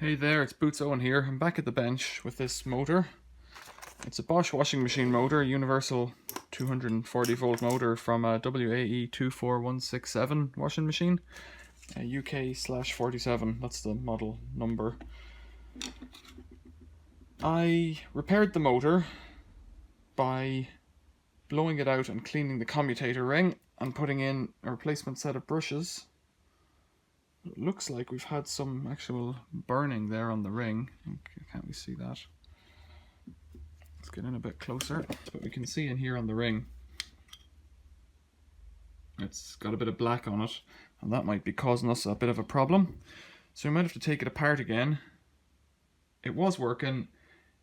Hey there, it's Boots Owen here. I'm back at the bench with this motor. It's a Bosch washing machine motor, universal 240 volt motor from a WAE 24167 washing machine, UK/47, that's the model number. I repaired the motor by blowing it out and cleaning the commutator ring and putting in a replacement set of brushes. It looks like we've had some actual burning there on the ring. Can't we see that? Let's get in a bit closer. But we can see in here on the ring, it's got a bit of black on it, and that might be causing us a bit of a problem. So we might have to take it apart again. It was working.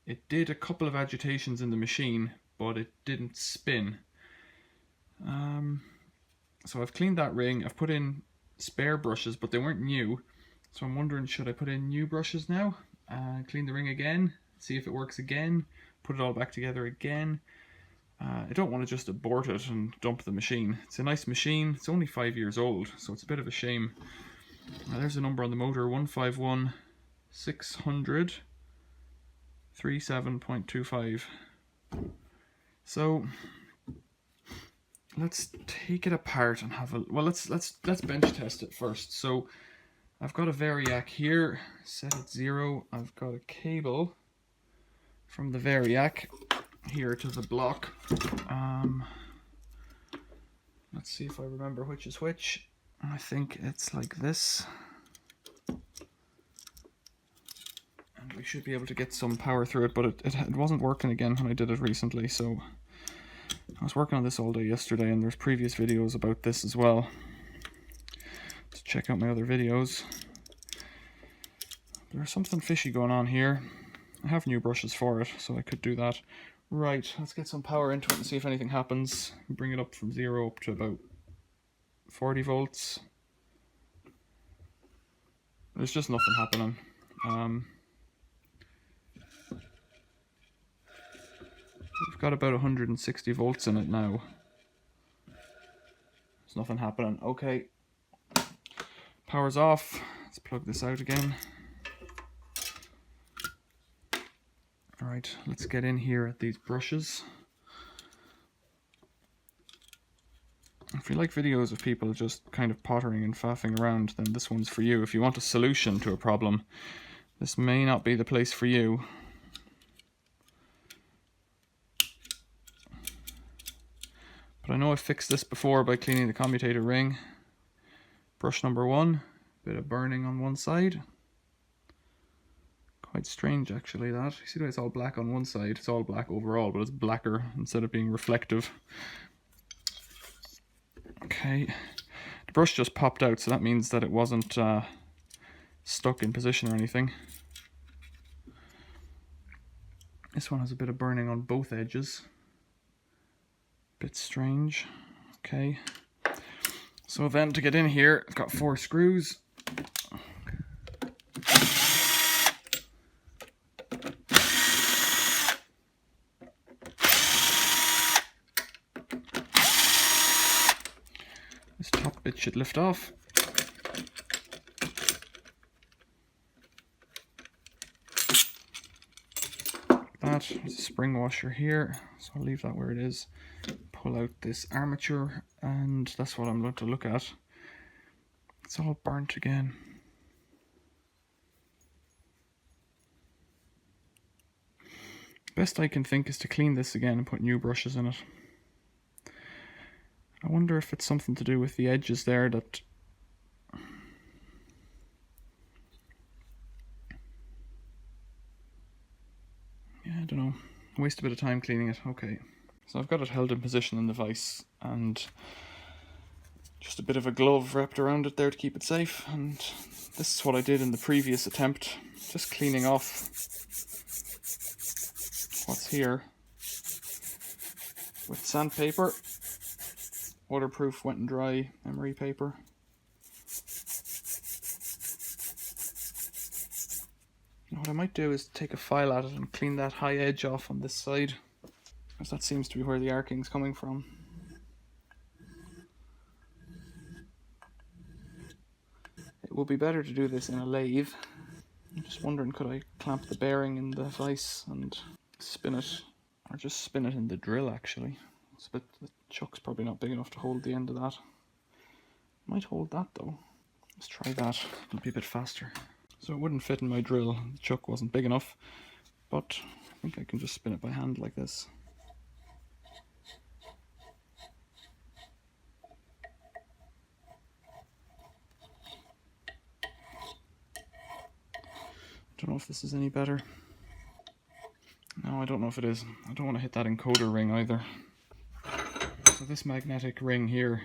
It did a couple of agitations in the machine, but it didn't spin. So I've cleaned that ring. I've put in spare brushes, but they weren't new, so I'm wondering, should I put in new brushes now, clean the ring again, see if it works again, put it all back together again. I don't want to just abort it and dump the machine. It's a nice machine. It's only 5 years old, so it's a bit of a shame. There's a number on the motor, 151 600 37.25. So let's take it apart and have a let's bench test it first. So I've got a Variac here set at 0. I've got a cable from the Variac here to the block. Let's see if I remember which is which. I think it's like this, and we should be able to get some power through it, but it wasn't working again when I did it recently. So I was working on this all day yesterday, and there's previous videos about this as well. So check out my other videos. There's something fishy going on here. I have new brushes for it, so I could do that. Right, let's get some power into it and see if anything happens. Bring it up from 0 up to about 40 volts. There's just nothing happening. We've got about 160 volts in it now. There's nothing happening. Okay, power's off. Let's plug this out again. Alright, let's get in here at these brushes. If you like videos of people just kind of pottering and faffing around, then this one's for you. If you want a solution to a problem, this may not be the place for you. But I know I've fixed this before by cleaning the commutator ring. Brush number 1, bit of burning on one side. Quite strange actually that. You see the way it's all black on one side? It's all black overall, but it's blacker instead of being reflective. Okay, the brush just popped out, so that means that it wasn't stuck in position or anything. This one has a bit of burning on both edges. Bit strange. Okay, so then to get in here, I've got 4 screws. This top bit should lift off. Like that. There's a spring washer here, so I'll leave that where it is. Pull out this armature, and that's what I'm going to look at. It's all burnt again. Best I can think is to clean this again and put new brushes in it. I wonder if it's something to do with the edges there that... Yeah, I don't know. Waste a bit of time cleaning it. Okay. So I've got it held in position in the vise, and just a bit of a glove wrapped around it there to keep it safe. And this is what I did in the previous attempt. Just cleaning off what's here with sandpaper. Waterproof, wet and dry emery paper. Now what I might do is take a file at it and clean that high edge off on this side, because that seems to be where the arking's coming from. It will be better to do this in a lathe. I'm just wondering, could I clamp the bearing in the vise and spin it, or just spin it in the drill actually. The chuck's probably not big enough to hold the end of that. Might hold that though. Let's try that, it'll be a bit faster. So it wouldn't fit in my drill, the chuck wasn't big enough, but I think I can just spin it by hand like this. Don't know if this is any better. No, I don't know if it is. I don't want to hit that encoder ring either. So this magnetic ring here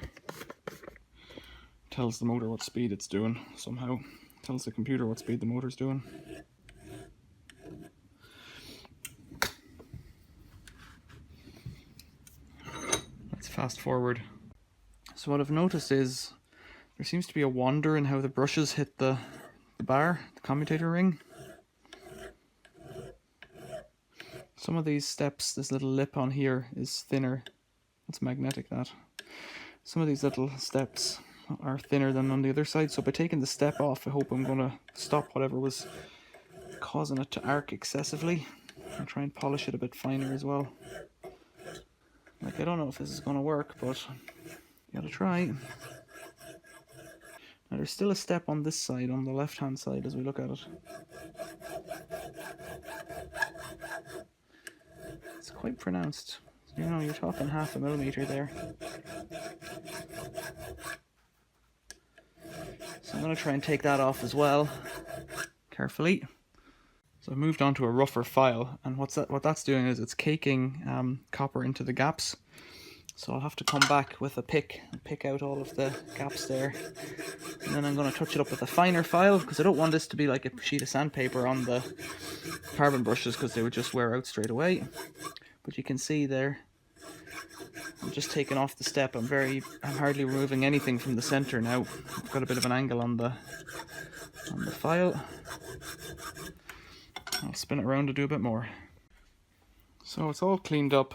tells the motor what speed it's doing somehow. Tells the computer what speed the motor's doing. Let's fast forward. So what I've noticed is there seems to be a wander in how the brushes hit the bar, the commutator ring. Some of these steps, this little lip on here is thinner. It's magnetic, that. Some of these little steps are thinner than on the other side, so by taking the step off, I hope I'm going to stop whatever was causing it to arc excessively. I'll try and polish it a bit finer as well. Like, I don't know if this is going to work, but you gotta try. Now there's still a step on this side, on the left hand side as we look at it. It's quite pronounced. You know, you're talking 0.5 millimeter there. So I'm going to try and take that off as well, carefully. So I've moved on to a rougher file, and what that's doing is it's caking copper into the gaps. So I'll have to come back with a pick and pick out all of the gaps there. And then I'm going to touch it up with a finer file, because I don't want this to be like a sheet of sandpaper on the carbon brushes, because they would just wear out straight away. But you can see there, I'm just taking off the step. I'm hardly removing anything from the center now. I've got a bit of an angle on the file. I'll spin it around to do a bit more. So it's all cleaned up.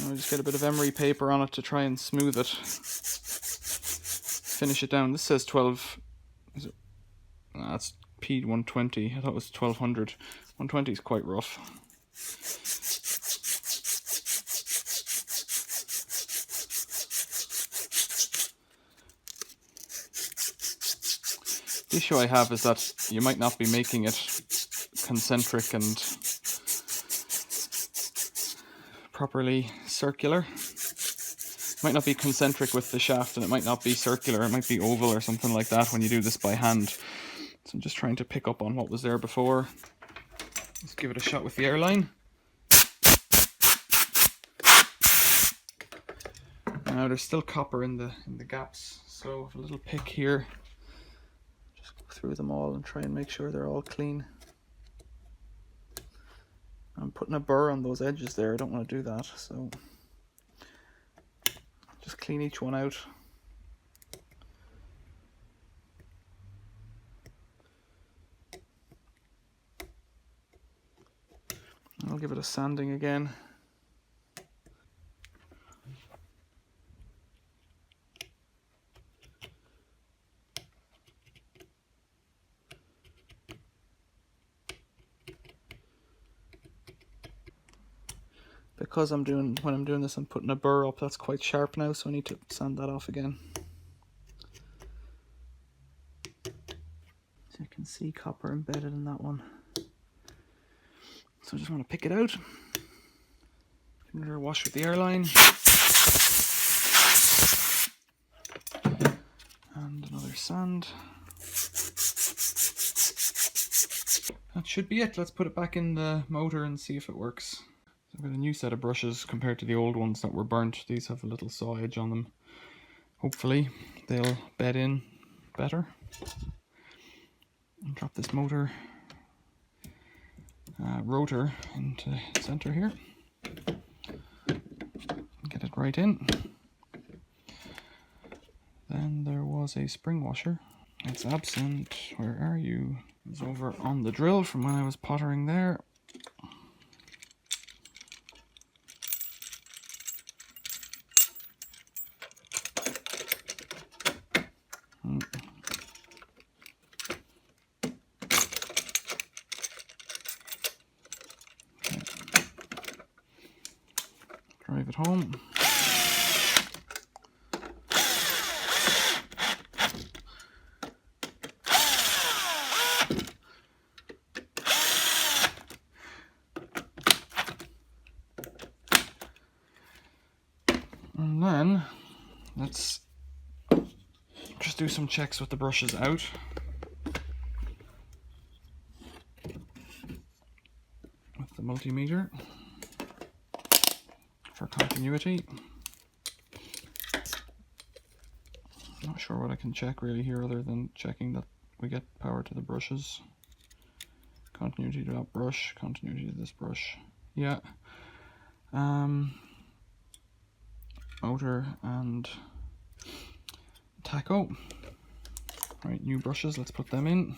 I'll just get a bit of emery paper on it to try and smooth it. Finish it down. This says 12. Is it? That's P120. I thought it was 1200. 120 is quite rough. The issue I have is that you might not be making it concentric and properly circular. It might not be concentric with the shaft, and it might not be circular. It might be oval or something like that when you do this by hand. So I'm just trying to pick up on what was there before. Let's give it a shot with the airline. Now there's still copper in the gaps, so a little pick here. Just go through them all and try and make sure they're all clean. I'm putting a burr on those edges there. I don't want to do that, so just clean each one out. I'll give it a sanding again. Because when I'm doing this, I'm putting a burr up. That's quite sharp now, so I need to sand that off again. So you can see copper embedded in that one. So I just want to pick it out. Give it another wash with the airline. And another sand. That should be it. Let's put it back in the motor and see if it works. I've got a new set of brushes compared to the old ones that were burnt. These have a little saw edge on them. Hopefully they'll bed in better. And drop this motor rotor into the center here. Get it right in. Then there was a spring washer. It's absent. Where are you? It's over on the drill from when I was pottering there. it home. And then let's just do some checks with the brushes out. With the multimeter for continuity. Not sure what I can check really here other than checking that we get power to the brushes. Continuity to that brush, continuity to this brush. Yeah. Motor and tacho. Right, new brushes, let's put them in.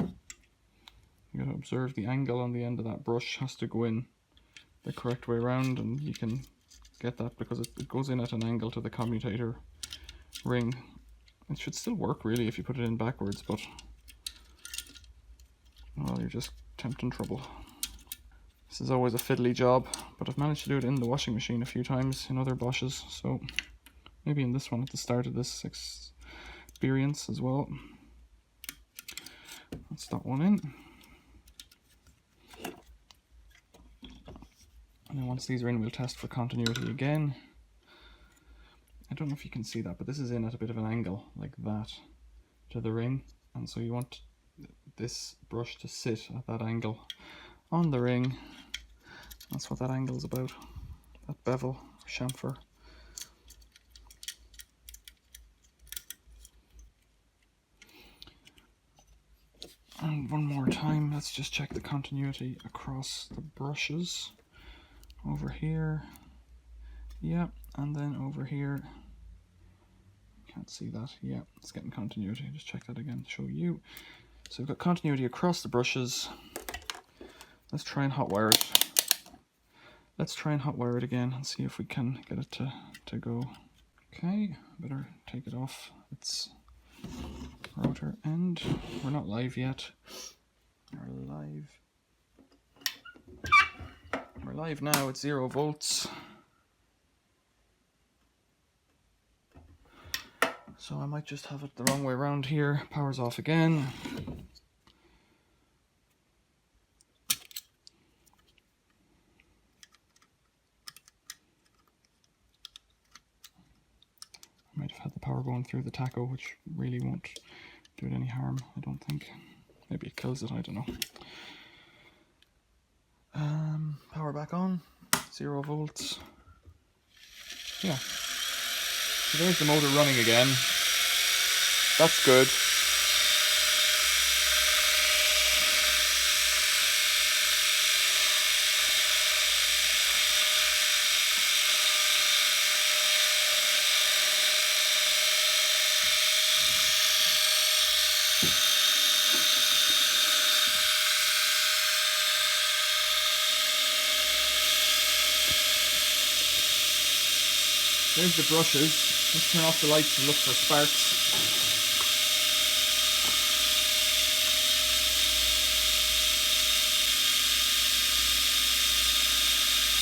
You gotta observe the angle on the end of that brush has to go in the correct way around, and you can get that because it goes in at an angle to the commutator ring. It should still work really if you put it in backwards, but well, you're just tempting trouble. This is always a fiddly job, but I've managed to do it in the washing machine a few times in other Bosches, so maybe in this one at the start of this experience as well. Let's that one in. And then once these are in, we'll test for continuity again. I don't know if you can see that, but this is in at a bit of an angle, like that, to the ring. And so you want this brush to sit at that angle on the ring. That's what that angle is about, that bevel, chamfer. And one more time, let's just check the continuity across the brushes. Over here, yeah, and then over here. Can't see that, yeah, it's getting continuity. Just check that again to show you. So we've got continuity across the brushes. Let's try and hotwire it. Let's try and hotwire it again and see if we can get it to go. Okay, better take it off its rotor end. We're not live yet. We're live now at 0 volts. So I might just have it the wrong way around here. Power's off again. I might have had the power going through the tacho, which really won't do it any harm, I don't think. Maybe it kills it, I don't know. Power back on, 0 volts. Yeah. So there's the motor running again. That's good. There's the brushes. Let's turn off the lights and look for sparks.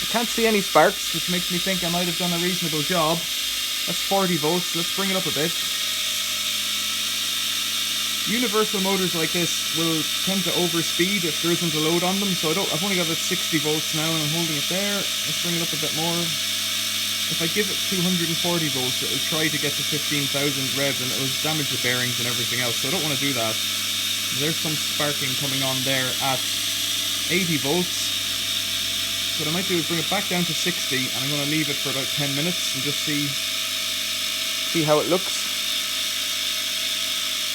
I can't see any sparks, which makes me think I might have done a reasonable job. That's 40 volts. Let's bring it up a bit. Universal motors like this will tend to overspeed if there isn't a load on them, so I've only got it at 60 volts now and I'm holding it there. Let's bring it up a bit more. If I give it 240 volts, it'll try to get to 15,000 revs and it'll damage the bearings and everything else, so I don't want to do that. There's some sparking coming on there at 80 volts. So what I might do is bring it back down to 60 and I'm going to leave it for about 10 minutes and just see how it looks.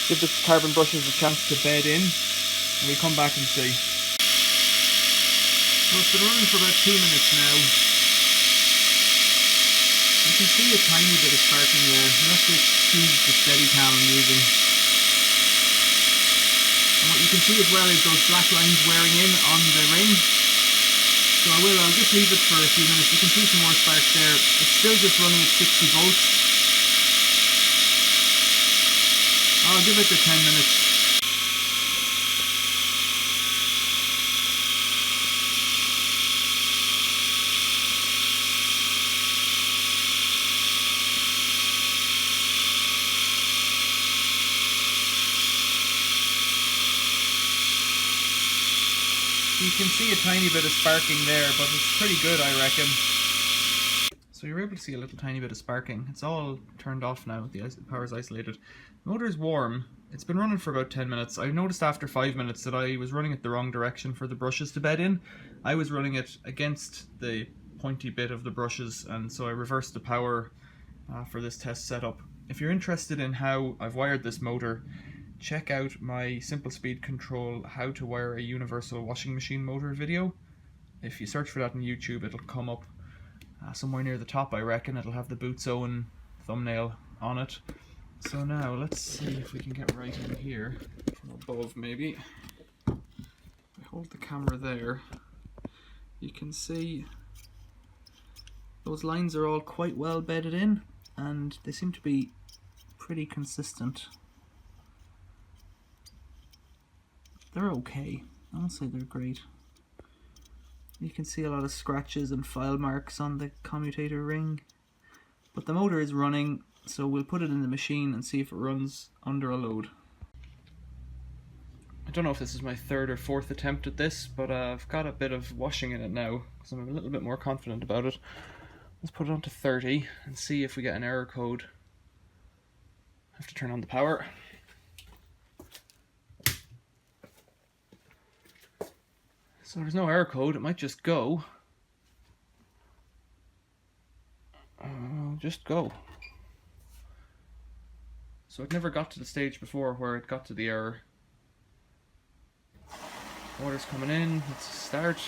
Give the carbon brushes a chance to bed in and we'll come back and see. So it's been running for about 2 minutes now. You can see a tiny bit of sparking there. You have to excuse the Steadicam I'm using. And what you can see as well is those black lines wearing in on the ring. So I'll just leave it for a few minutes. You can see some more sparks there. It's still just running at 60 volts. I'll give it to 10 minutes. You can see a tiny bit of sparking there, but it's pretty good, I reckon. So you're able to see a little tiny bit of sparking. It's all turned off now, the power is isolated. The motor is warm. It's been running for about 10 minutes. I noticed after 5 minutes that I was running it the wrong direction for the brushes to bed in. I was running it against the pointy bit of the brushes, and so I reversed the power for this test setup. If you're interested in how I've wired this motor, check out my Simple Speed Control How to Wire a Universal Washing Machine Motor video. If you search for that on YouTube, it'll come up somewhere near the top, I reckon. It'll have the Boots Owen thumbnail on it. So now let's see if we can get right in here from above, maybe. If I hold the camera there, you can see those lines are all quite well bedded in, and they seem to be pretty consistent. They're okay. I won't say they're great. You can see a lot of scratches and file marks on the commutator ring, but the motor is running, so we'll put it in the machine and see if it runs under a load. I don't know if this is my third or fourth attempt at this, but I've got a bit of washing in it now, because I'm a little bit more confident about it. Let's put it on to 30 and see if we get an error code. I have to turn on the power. So there's no error code, it might just go. Just go. So it never got to the stage before where it got to the error. Water's coming in, let's start.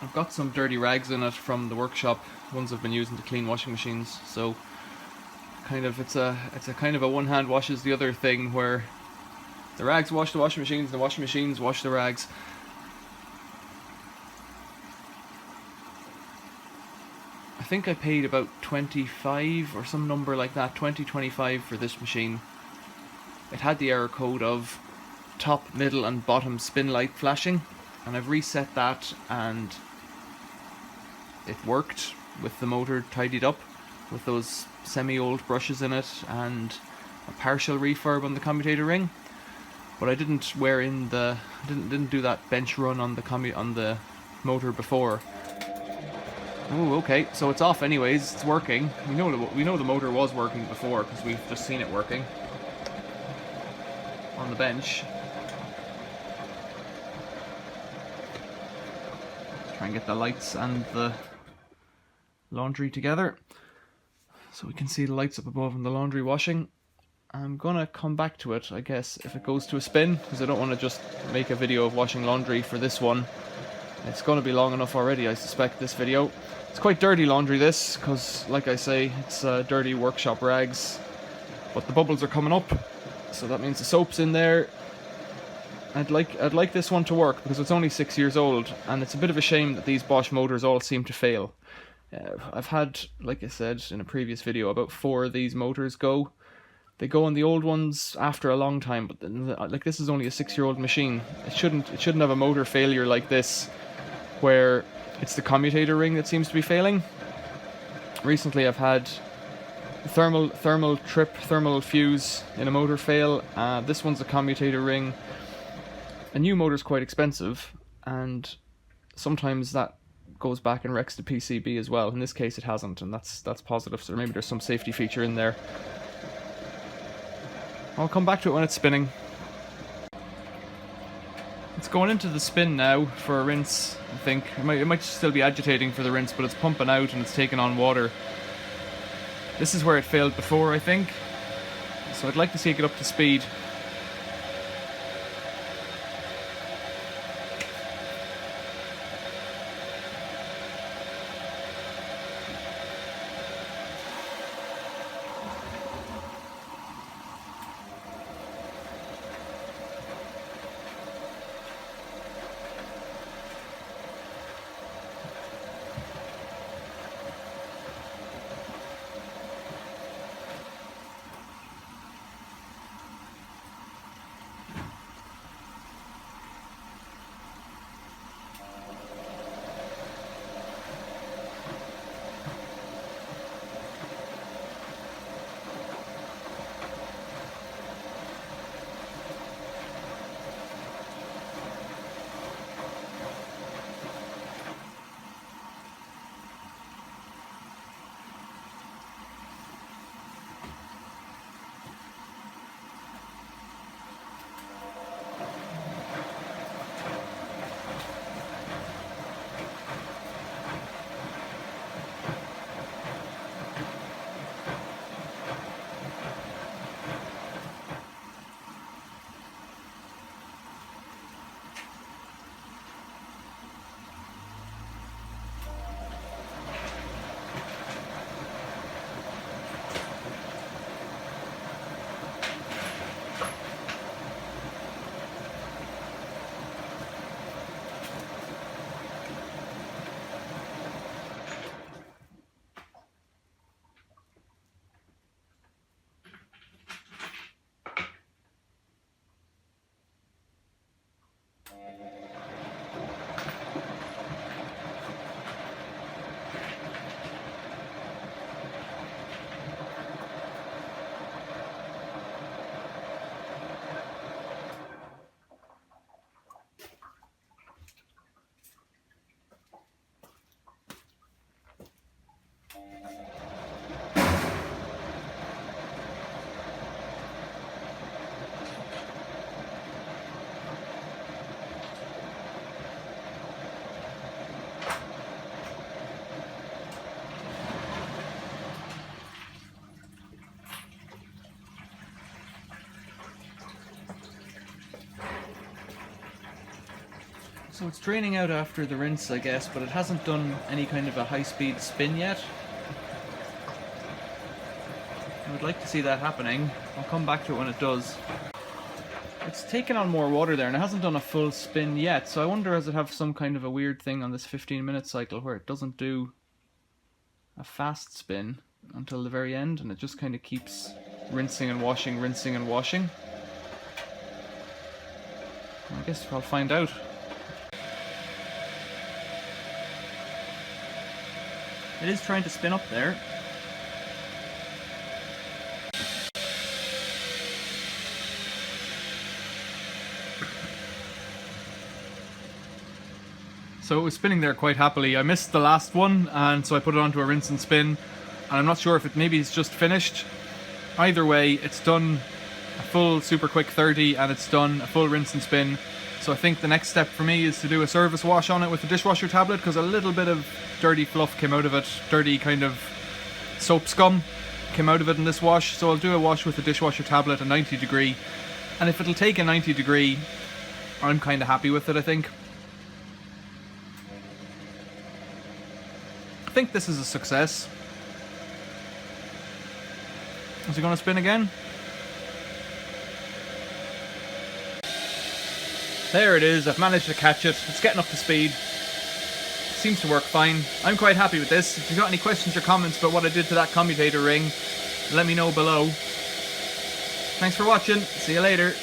I've got some dirty rags in it from the workshop, ones I've been using to clean washing machines, so kind of it's a kind of a one hand washes the other thing, where the rags wash the washing machines, the washing machines wash the rags. I think I paid about 25 or some number like that, 20-25 for this machine. It had the error code of top, middle and bottom spin light flashing, and I've reset that and it worked with the motor tidied up with those semi-old brushes in it and a partial refurb on the commutator ring. But I didn't wear in the didn't do that bench run on the motor before. Oh, okay, so it's off anyways. It's working. We know the motor was working before because we've just seen it working on the bench. Try and get the lights and the laundry together so we can see the lights up above and the laundry washing. I'm gonna come back to it, I guess, if it goes to a spin, because I don't want to just make a video of washing laundry for this one. It's gonna be long enough already, I suspect, this video. It's quite dirty laundry, this, because like I say, it's dirty workshop rags, but the bubbles are coming up, so that means the soap's in there. I'd like this one to work because it's only 6 years old, and it's a bit of a shame that these Bosch motors all seem to fail. I've had, like I said in a previous video, about 4 of these motors go. They go on the old ones after a long time, but then, like, this is only a 6-year-old machine. It shouldn't have a motor failure like this, where it's the commutator ring that seems to be failing. Recently I've had thermal fuse in a motor fail. This one's a commutator ring. A new motor's quite expensive, and sometimes that goes back and wrecks the PCB as well. In this case it hasn't, and that's positive, so maybe there's some safety feature in there. I'll come back to it when it's spinning. It's going into the spin now for a rinse, I think. It might still be agitating for the rinse, but it's pumping out and it's taking on water. This is where it failed before, I think. So I'd like to see it get up to speed. So it's draining out after the rinse, I guess, but it hasn't done any kind of a high-speed spin yet. I would like to see that happening. I'll come back to it when it does. It's taken on more water there and it hasn't done a full spin yet, so I wonder does it have some kind of a weird thing on this 15-minute cycle where it doesn't do a fast spin until the very end and it just kind of keeps rinsing and washing, rinsing and washing. I guess I'll find out. It is trying to spin up there. So it was spinning there quite happily. I missed the last one, and so I put it onto a rinse and spin. And I'm not sure if it maybe it's just finished. Either way, it's done a full super quick 30 and it's done a full rinse and spin. So I think the next step for me is to do a service wash on it with the dishwasher tablet, because a little bit of dirty fluff came out of it, dirty kind of soap scum came out of it in this wash. So I'll do a wash with the dishwasher tablet, a 90 degree. And if it'll take a 90 degree, I'm kind of happy with it, I think. I think this is a success. Is it going to spin again? There it is, I've managed to catch it. It's getting up to speed. Seems to work fine. I'm quite happy with this. If you've got any questions or comments about what I did to that commutator ring, let me know below. Thanks for watching. See you later.